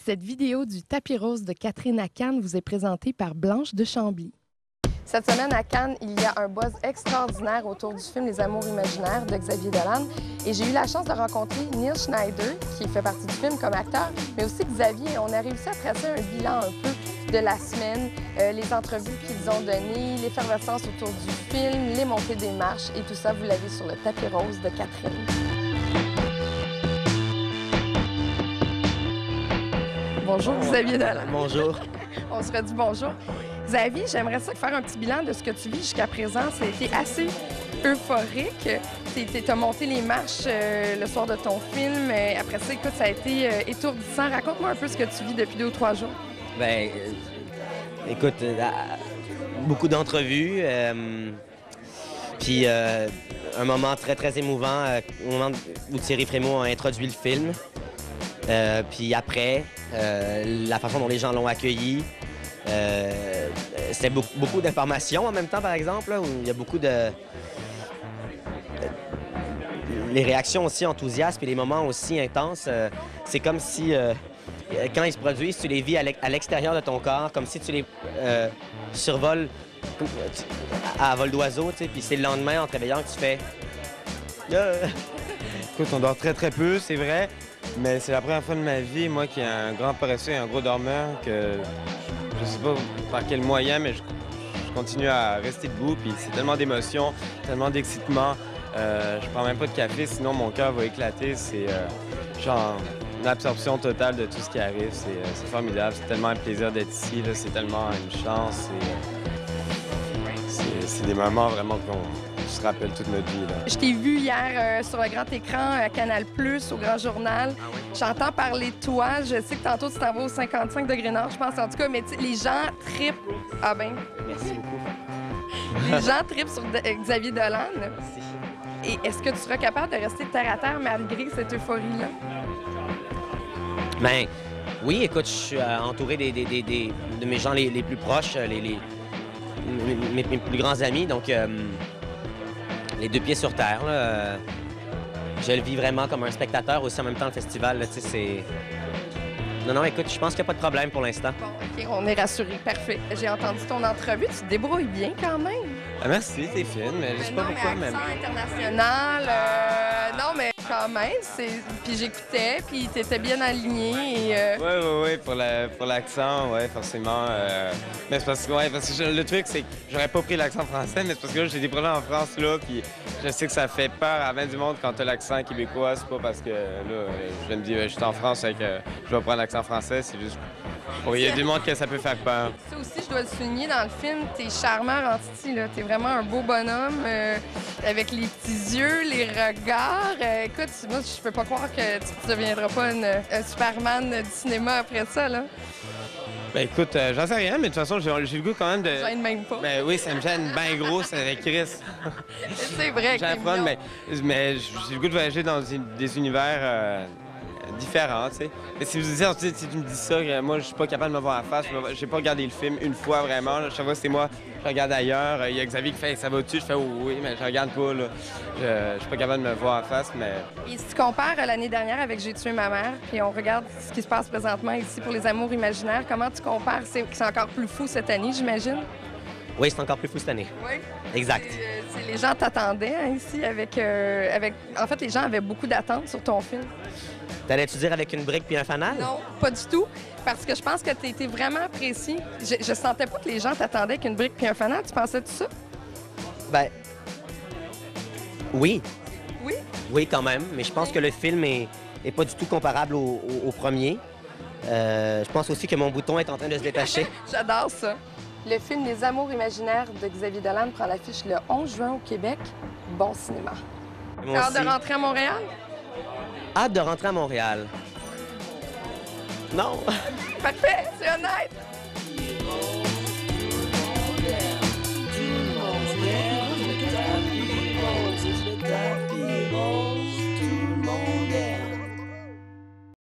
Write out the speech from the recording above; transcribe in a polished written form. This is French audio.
Cette vidéo du tapis rose de Catherine à Cannes vous est présentée par Blanche de Chambly. Cette semaine à Cannes, il y a un buzz extraordinaire autour du film Les Amours imaginaires de Xavier Dolan. Et j'ai eu la chance de rencontrer Neil Schneider, qui fait partie du film comme acteur, mais aussi Xavier. On a réussi à tracer un bilan un peu de la semaine, les entrevues qu'ils ont données, l'effervescence autour du film, les montées des marches et tout ça, vous l'avez sur le tapis rose de Catherine. Bonjour Xavier Dolan. Bonjour. On se redit bonjour. Xavier, j'aimerais ça faire un petit bilan de ce que tu vis jusqu'à présent. Ça a été assez euphorique. Tu as monté les marches le soir de ton film. Après ça, écoute, ça a été étourdissant. Raconte-moi un peu ce que tu vis depuis 2 ou 3 jours. Ben, écoute, beaucoup d'entrevues. Puis un moment très, très émouvant au moment où Thierry Frémaux a introduit le film. Puis après, la façon dont les gens l'ont accueilli. C'est beaucoup d'informations en même temps, par exemple, là, où il y a beaucoup de... Les réactions aussi enthousiastes et les moments aussi intenses, c'est comme si, quand ils se produisent, tu les vis à l'extérieur de ton corps, comme si tu les survoles à vol d'oiseau, tu sais, puis c'est le lendemain, en te réveillant, que tu fais... Écoute, on dort très, très peu, c'est vrai, mais c'est la première fois de ma vie, moi, qui est un grand paresseux et un gros dormeur, que... Je sais pas par quel moyen, mais je continue à rester debout. Puis c'est tellement d'émotions, tellement d'excitement. Je prends même pas de café, sinon mon cœur va éclater. C'est genre une absorption totale de tout ce qui arrive. C'est formidable. C'est tellement un plaisir d'être ici. C'est tellement une chance. C'est des moments vraiment qu'on se rappelle toute notre vie. Là. Je t'ai vu hier sur le grand écran à Canal+, au Grand Journal. Ah oui? J'entends parler de toi. Je sais que tantôt, tu t'en vas au 55 degrés nord, je pense, en tout cas. Mais les gens trippent... Ah ben, Merci beaucoup. les gens trippent sur Xavier Dolan. Merci. Et est-ce que tu seras capable de rester terre à terre malgré cette euphorie-là? Ben, oui, écoute, je suis entouré de mes gens les plus proches, mes plus grands amis, donc les 2 pieds sur terre. Là, je le vis vraiment comme un spectateur aussi en même temps le festival. Là, c'est... Non, écoute, je pense qu'il n'y a pas de problème pour l'instant. Bon, OK, on est rassurés. Parfait. J'ai entendu ton entrevue. Tu te débrouilles bien quand même. Ah, merci, t'es fine, mais je sais pas Non, pourquoi, mais mais... accent international. Non, mais quand même. Puis j'écoutais, puis t'étais bien aligné. Et, Oui, pour l'accent, oui, forcément. Mais c'est parce que le truc, c'est que j'aurais pas pris l'accent français, mais c'est parce que là, j'ai des problèmes en France, là, puis je sais que ça fait peur à bien du monde quand t'as l'accent québécois. C'est pas parce que, là, je me dis, je suis en France, et que je vais prendre l'accent français, c'est juste... Il y a du monde que ça peut faire peur. Ça aussi, je dois le souligner dans le film, t'es charmant en Titi, là. T'es vraiment un beau bonhomme, avec les petits yeux, les regards. Écoute, moi, je peux pas croire que tu ne deviendras pas un Superman du cinéma après ça, là. Ben écoute, j'en sais rien, mais de toute façon, j'ai le goût quand même de... Ça gêne même pas. Ben oui, ça me gêne bien gros, c'est avec Chris. C'est vrai que J'ai apprendre, mais j'ai le goût de voyager dans des univers différents, tu sais. Mais si tu me dis ça, moi, je suis pas capable de me voir en face. J'ai pas regardé le film une fois, vraiment. Chaque fois, c'est moi, je regarde ailleurs. Il y a Xavier qui fait « ça va-tu? » Je fais oh, « oui, mais je regarde pas, là. » Je suis pas capable de me voir en face, mais... Et si tu compares l'année dernière avec J'ai tué ma mère, puis on regarde ce qui se passe présentement ici pour Les Amours imaginaires, comment tu compares? C'est encore plus fou cette année, j'imagine? Oui, c'est encore plus fou cette année. Oui. Exact. Les gens t'attendaient hein, ici avec... En fait, les gens avaient beaucoup d'attentes sur ton film. T'allais-tu dire avec une brique puis un fanal? Non, pas du tout. Parce que je pense que tu étais vraiment précis. Je sentais pas que les gens t'attendaient avec une brique puis un fanal. Tu pensais tout ça? Ben... Oui. Oui? Oui, quand même. Mais je pense que le film est pas du tout comparable au premier. Je pense aussi que mon bouton est en train de se détacher. J'adore ça. Le film Les Amours imaginaires de Xavier Dolan prend l'affiche le 11 juin au Québec. Bon cinéma. Moi T'as hâte aussi. de rentrer à Montréal? Hâte de rentrer à Montréal. Non. Parfait, c'est honnête.